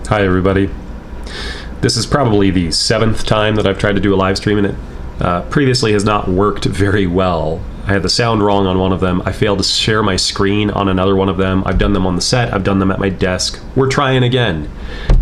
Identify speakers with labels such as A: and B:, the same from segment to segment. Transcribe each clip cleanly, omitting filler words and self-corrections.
A: Hi, everybody. This is probably the 7th time that I've tried to do a live stream, and it previously has not worked very well. I had the sound wrong on one of them. I failed to share my screen on another one of them. I've done them on the set. I've done them at my desk. We're trying again.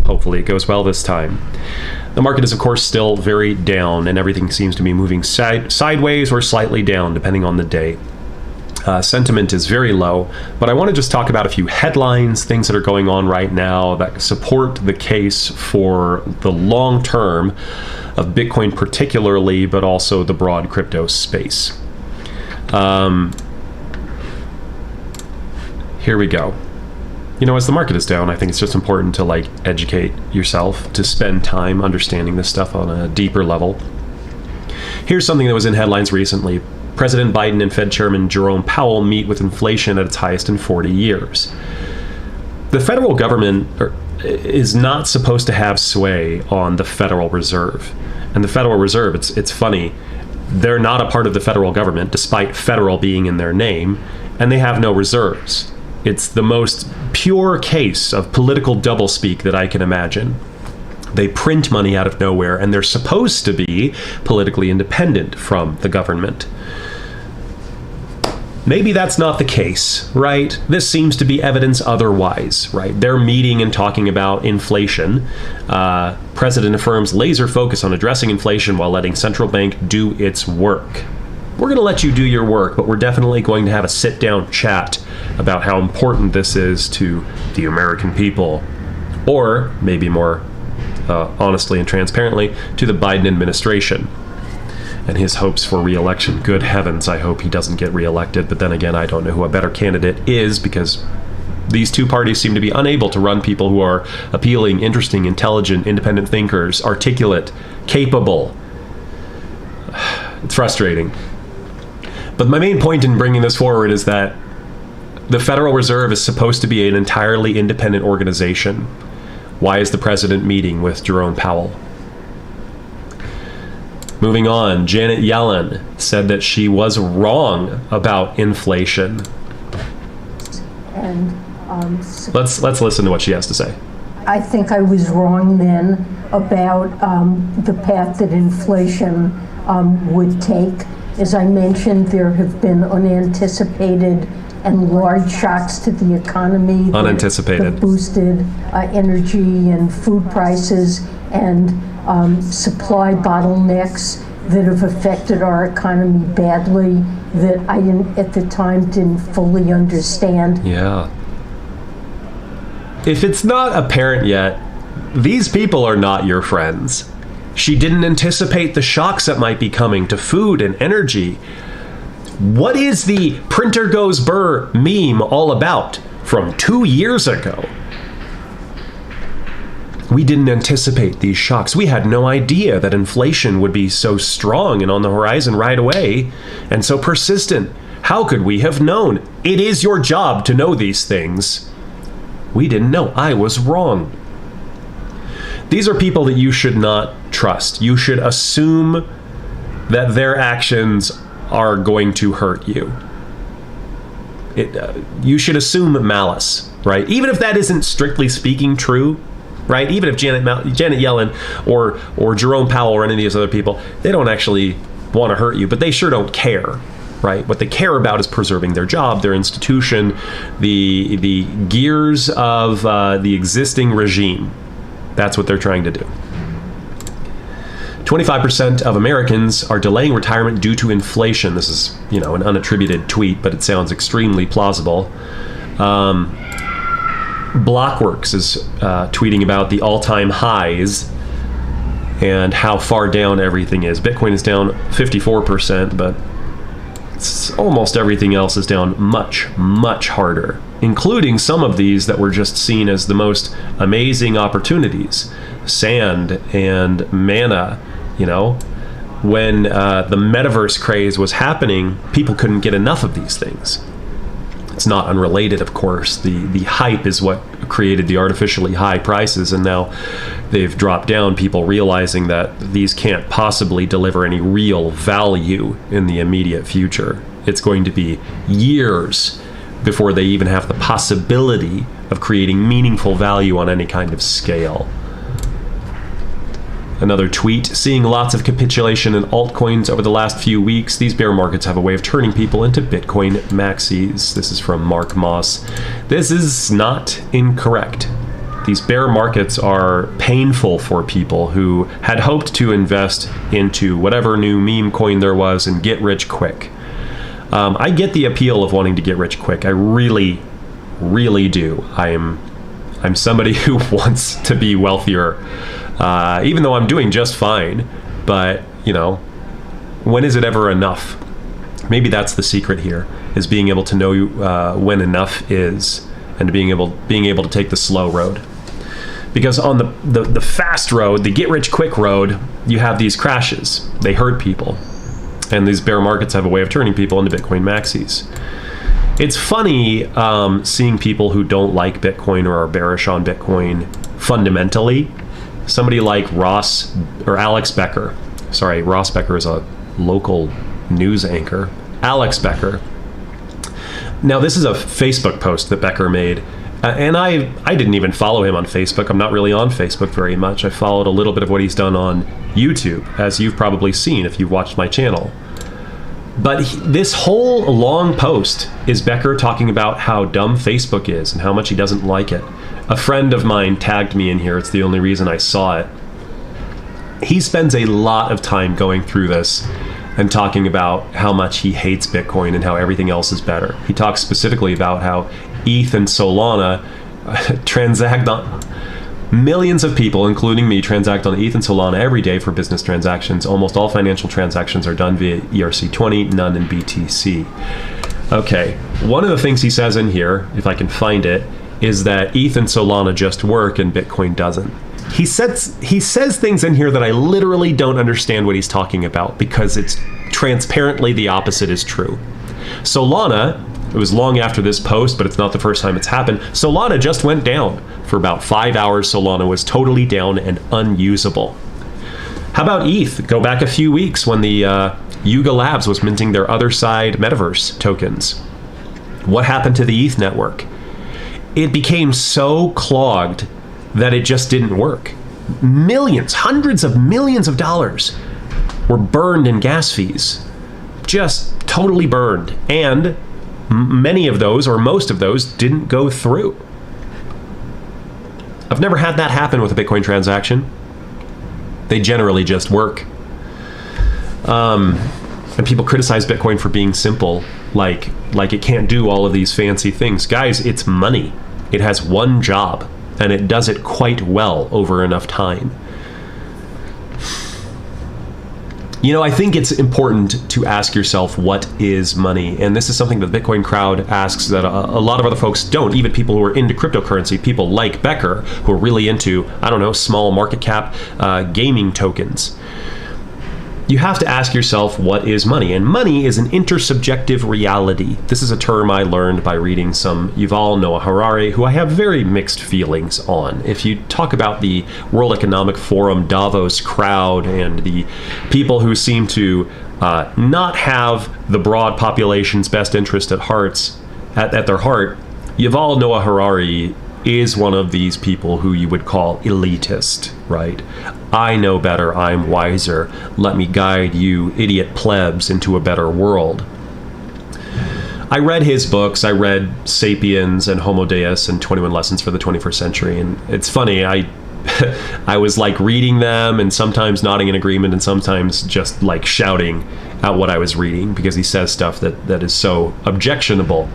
A: Hopefully it goes well this time. The market is, of course, still very down, and everything seems to be moving sideways or slightly down, depending on the day. Sentiment is very low, but I want to just talk about a few headlines, things that are going on right now that support the case for the long term of Bitcoin particularly, but also the broad crypto space. Here we go. You know, as the market is down, I think it's just important to educate yourself, to spend time understanding this stuff on a deeper level. Here's something that was in headlines recently. President Biden and Fed Chairman Jerome Powell meet with inflation at its highest in 40 years. The federal government is not supposed to have sway on the Federal Reserve. And the Federal Reserve, it's funny, they're not a part of the federal government, despite federal being in their name, and they have no reserves. It's the most pure case of political doublespeak that I can imagine. They print money out of nowhere, and they're supposed to be politically independent from the government. Maybe that's not the case, right? This seems to be evidence otherwise, right? They're meeting and talking about inflation. President affirms laser focus on addressing inflation while letting central bank do its work. We're going to let you do your work, but we're definitely going to have a sit-down chat about how important this is to the American people, or maybe more honestly and transparently, to the Biden administration and his hopes for re-election. Good heavens, I hope he doesn't get re-elected. But then again, I don't know who a better candidate is, because these two parties seem to be unable to run people who are appealing, interesting, intelligent, independent thinkers, articulate, capable. It's frustrating. But my main point in bringing this forward is that the Federal Reserve is supposed to be an entirely independent organization. Why is the president meeting with Jerome Powell? Moving on, Janet Yellen said that she was wrong about inflation.
B: And
A: let's listen to what she has to say.
B: I think I was wrong then about the path that inflation would take. As I mentioned, there have been unanticipated and large shocks to the economy.
A: Unanticipated.
B: That boosted energy and food prices and supply bottlenecks that have affected our economy badly, that I at the time didn't fully understand.
A: Yeah. If it's not apparent yet, these people are not your friends. She didn't anticipate the shocks that might be coming to food and energy. What is the printer goes burr meme all about from 2 years ago? We didn't anticipate these shocks. We had no idea that inflation would be so strong and on the horizon right away and so persistent. How could we have known? It is your job to know these things. We didn't know. I was wrong. These are people that you should not trust. You should assume that their actions are going to hurt you. You should assume malice, right? Even if that isn't strictly speaking true, right? Even if Janet Yellen or Jerome Powell or any of these other people, they don't actually want to hurt you, but they sure don't care, right? What they care about is preserving their job, their institution, the gears of the existing regime. That's what they're trying to do. 25% of Americans are delaying retirement due to inflation. This is, an unattributed tweet, but it sounds extremely plausible. Blockworks is tweeting about the all-time highs and how far down everything is. Bitcoin is down 54%, but almost everything else is down much, much harder, including some of these that were just seen as the most amazing opportunities. Sand and mana, when the metaverse craze was happening, people couldn't get enough of these things. It's not unrelated, of course. The hype is what created the artificially high prices, and now they've dropped down, people realizing that these can't possibly deliver any real value in the immediate future. It's going to be years before they even have the possibility of creating meaningful value on any kind of scale. Another tweet, seeing lots of capitulation in altcoins over the last few weeks. These bear markets have a way of turning people into Bitcoin maxis. This is from Mark Moss. This is not incorrect. These bear markets are painful for people who had hoped to invest into whatever new meme coin there was and get rich quick. I get the appeal of wanting to get rich quick. I really, really do. I'm somebody who wants to be wealthier, even though I'm doing just fine. But, when is it ever enough? Maybe that's the secret here, is being able to know when enough is, and being able to take the slow road. Because on the fast road, the get-rich-quick road, you have these crashes. They hurt people. And these bear markets have a way of turning people into Bitcoin maxis. It's funny seeing people who don't like Bitcoin or are bearish on Bitcoin fundamentally. Somebody like Alex Becker. Sorry, Ross Becker is a local news anchor. Alex Becker. Now, this is a Facebook post that Becker made. And I didn't even follow him on Facebook. I'm not really on Facebook very much. I followed a little bit of what he's done on YouTube, as you've probably seen if you've watched my channel. But this whole long post is Becker talking about how dumb Facebook is and how much he doesn't like it. A friend of mine tagged me in here. It's the only reason I saw it. He spends a lot of time going through this and talking about how much he hates Bitcoin and how everything else is better. He talks specifically about how ETH and Solana transact on... Millions of people, including me, transact on ETH and Solana every day for business transactions. Almost all financial transactions are done via ERC20, none in BTC. Okay, one of the things he says in here, if I can find it, is that ETH and Solana just work and Bitcoin doesn't. He says things in here that I literally don't understand what he's talking about, because it's transparently the opposite is true. Solana, it was long after this post, but it's not the first time it's happened. Solana just went down. For about 5 hours, Solana was totally down and unusable. How about ETH? Go back a few weeks when the Yuga Labs was minting their other side metaverse tokens. What happened to the ETH network? It became so clogged that it just didn't work. Millions, hundreds of millions of dollars were burned in gas fees. Just totally burned. And many of those, or most of those, didn't go through. I've never had that happen with a Bitcoin transaction. They generally just work. And people criticize Bitcoin for being simple, like it can't do all of these fancy things. Guys, it's money. It has one job, and it does it quite well over enough time. I think it's important to ask yourself, what is money? And this is something that the Bitcoin crowd asks that a lot of other folks don't, even people who are into cryptocurrency, people like Becker, who are really into, small market cap gaming tokens. You have to ask yourself, what is money? And money is an intersubjective reality. This is a term I learned by reading some Yuval Noah Harari, who I have very mixed feelings on. If you talk about the World Economic Forum Davos crowd and the people who seem to not have the broad population's best interest at their heart, Yuval Noah Harari is one of these people who you would call elitist, right? I know better, I'm wiser, let me guide you idiot plebs into a better world. I read his books. I read Sapiens and Homo Deus and 21 Lessons for the 21st Century, and it's funny, I was like reading them and sometimes nodding in agreement and sometimes just like shouting at what I was reading, because he says stuff that is so objectionable.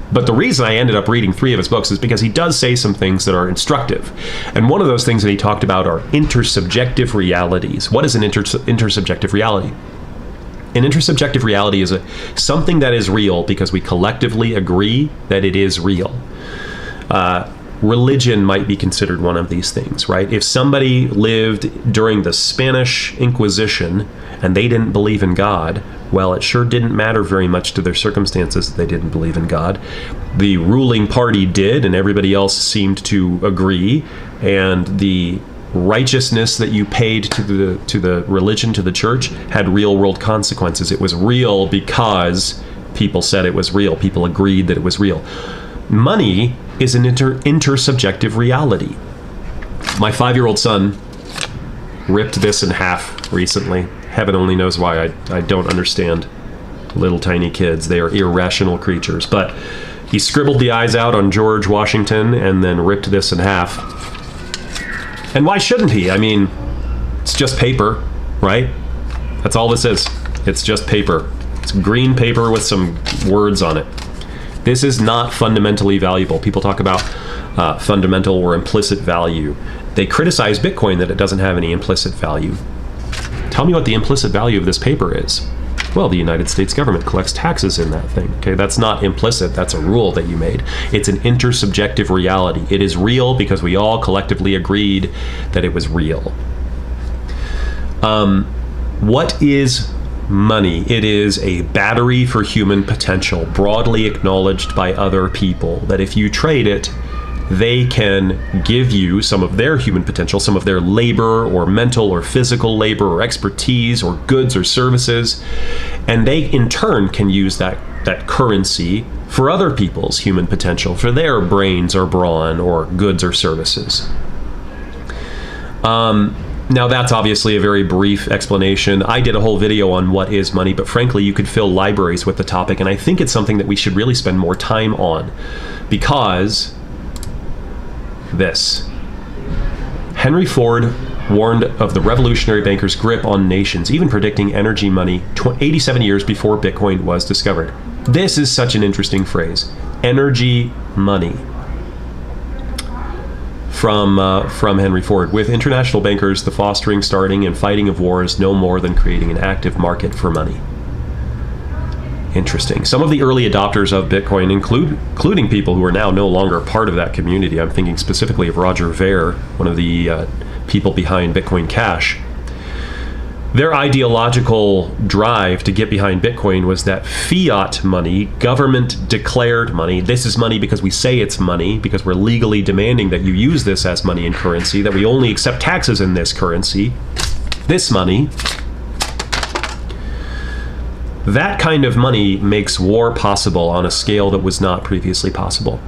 A: But the reason I ended up reading 3 of his books is because he does say some things that are instructive. And one of those things that he talked about are intersubjective realities. What is an intersubjective reality? An intersubjective reality is something that is real because we collectively agree that it is real. Religion might be considered one of these things, right? If somebody lived during the Spanish Inquisition and they didn't believe in God, well, it sure didn't matter very much to their circumstances that they didn't believe in God. The ruling party did, and everybody else seemed to agree, and the righteousness that you paid to the religion, to the church, had real world consequences. It was real because people said it was real. People agreed that it was real. Money is an intersubjective reality. My 5-year-old son ripped this in half recently. Heaven only knows why. I don't understand little tiny kids. They are irrational creatures. But he scribbled the eyes out on George Washington and then ripped this in half. And why shouldn't he? I mean, it's just paper, right? That's all this is. It's just paper. It's green paper with some words on it. This is not fundamentally valuable. People talk about fundamental or implicit value. They criticize Bitcoin that it doesn't have any implicit value. Tell me what the implicit value of this paper is. Well, the United States government collects taxes in that thing. Okay, that's not implicit. That's a rule that you made. It's an intersubjective reality. It is real because we all collectively agreed that it was real. What is money? It is a battery for human potential, broadly acknowledged by other people, that if you trade it, they can give you some of their human potential, some of their labor or mental or physical labor or expertise or goods or services, and they in turn can use that currency for other people's human potential, for their brains or brawn or goods or services. Now that's obviously a very brief explanation. I did a whole video on what is money, but frankly, you could fill libraries with the topic, and I think it's something that we should really spend more time on, because this. Henry Ford warned of the revolutionary banker's grip on nations, even predicting energy money 87 years before Bitcoin was discovered. This is such an interesting phrase. Energy money. From Henry Ford. With international bankers, the fostering, starting, and fighting of war is no more than creating an active market for money. Interesting. Some of the early adopters of Bitcoin, including people who are now no longer part of that community. I'm thinking specifically of Roger Ver, one of the people behind Bitcoin Cash. Their ideological drive to get behind Bitcoin was that fiat money, government-declared money, this is money because we say it's money, because we're legally demanding that you use this as money and currency, that we only accept taxes in this currency, this money. That kind of money makes war possible on a scale that was not previously possible.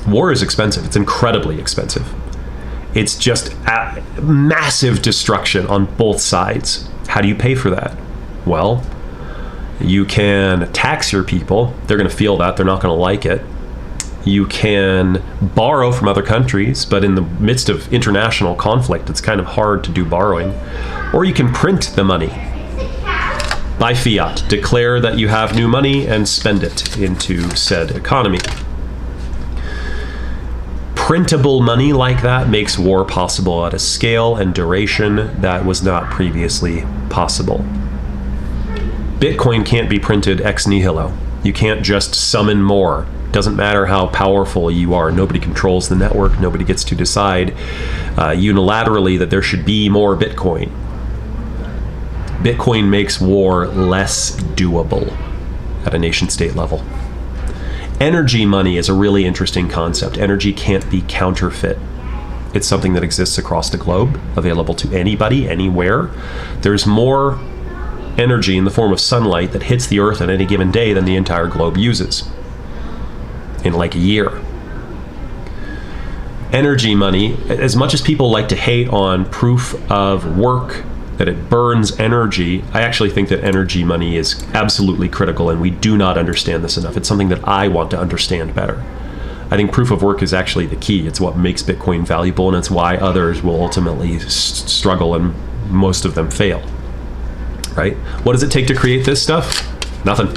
A: War is expensive. It's incredibly expensive. It's just massive destruction on both sides. How do you pay for that? Well, you can tax your people. They're going to feel that. They're not going to like it. You can borrow from other countries, but in the midst of international conflict, it's kind of hard to do borrowing. Or you can print the money by fiat. Declare that you have new money and spend it into said economy. Printable money like that makes war possible at a scale and duration that was not previously possible. Bitcoin can't be printed ex nihilo. You can't just summon more. Doesn't matter how powerful you are. Nobody controls the network. Nobody gets to decide unilaterally that there should be more Bitcoin. Bitcoin makes war less doable at a nation-state level. Energy money is a really interesting concept. Energy can't be counterfeit. It's something that exists across the globe, available to anybody, anywhere. There's more energy in the form of sunlight that hits the Earth on any given day than the entire globe uses in like a year. Energy money, as much as people like to hate on proof of work, that it burns energy, I actually think that energy money is absolutely critical, and we do not understand this enough. It's something that I want to understand better. I think proof of work is actually the key. It's what makes Bitcoin valuable, and it's why others will ultimately struggle, and most of them fail. Right? What does it take to create this stuff? Nothing.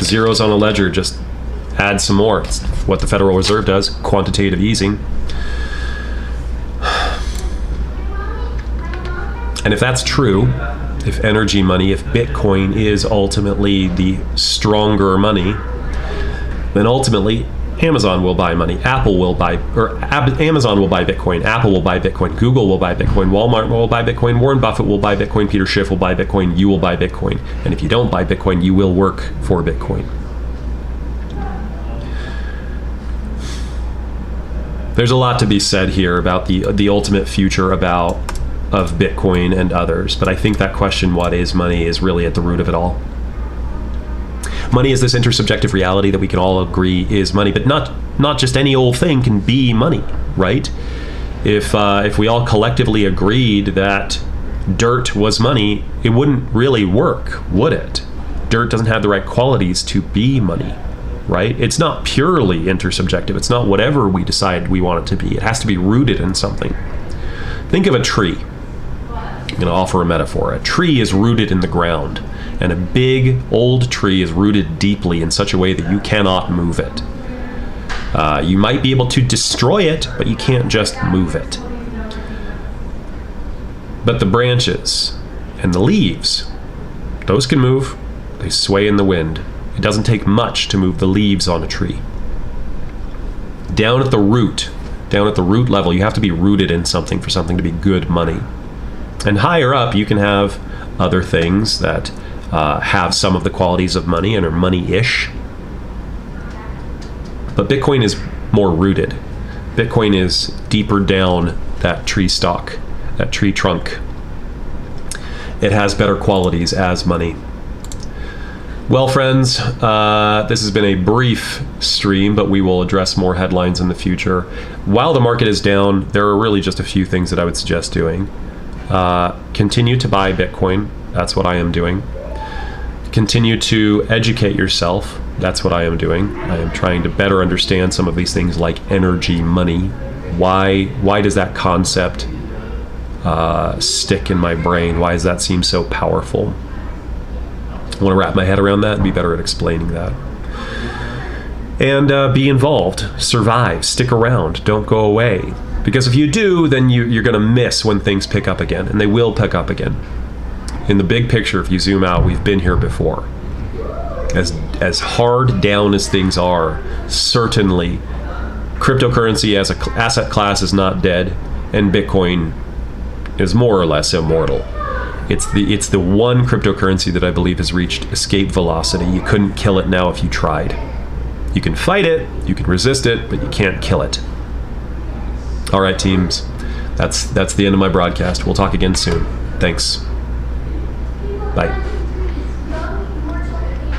A: Zeros on a ledger, just add some more. It's what the Federal Reserve does, quantitative easing. And if that's true, if energy money, if Bitcoin is ultimately the stronger money, then ultimately Amazon will buy money, Amazon will buy Bitcoin, Apple will buy Bitcoin, Google will buy Bitcoin, Walmart will buy Bitcoin, Warren Buffett will buy Bitcoin, Peter Schiff will buy Bitcoin, you will buy Bitcoin. And if you don't buy Bitcoin, you will work for Bitcoin. There's a lot to be said here about the ultimate future of Bitcoin and others, but I think that question, what is money, is really at the root of it all. Money is this intersubjective reality that we can all agree is money, but not just any old thing can be money, right? If we all collectively agreed that dirt was money, it wouldn't really work, would it? Dirt doesn't have the right qualities to be money, right? It's not purely intersubjective. It's not whatever we decide we want it to be. It has to be rooted in something. Think of a tree. I'm going to offer a metaphor. A tree is rooted in the ground, and a big old tree is rooted deeply in such a way that you cannot move it. You might be able to destroy it, but you can't just move it. But the branches and the leaves, those can move. They sway in the wind. It doesn't take much to move the leaves on a tree. Down at the root level, you have to be rooted in something for something to be good money. And higher up, you can have other things that have some of the qualities of money and are money-ish. But Bitcoin is more rooted. Bitcoin is deeper down that tree stalk, that tree trunk. It has better qualities as money. Well, friends, this has been a brief stream, but we will address more headlines in the future. While the market is down, there are really just a few things that I would suggest doing. Continue to buy Bitcoin. That's what I am doing. Continue to educate yourself. That's what I am doing. I am trying to better understand some of these things like energy, money. Why does that concept stick in my brain? Why does that seem so powerful? I want to wrap my head around that and be better at explaining that. And be involved. Survive. Stick around. Don't go away. Because if you do, then you're going to miss when things pick up again. And they will pick up again. In the big picture, if you zoom out, we've been here before. As hard down as things are, certainly cryptocurrency as an asset class is not dead, and Bitcoin is more or less immortal. It's the one cryptocurrency that I believe has reached escape velocity. You couldn't kill it now if you tried. You can fight it, you can resist it, but you can't kill it. All right, teams. That's the end of my broadcast. We'll talk again soon. Thanks. Bye.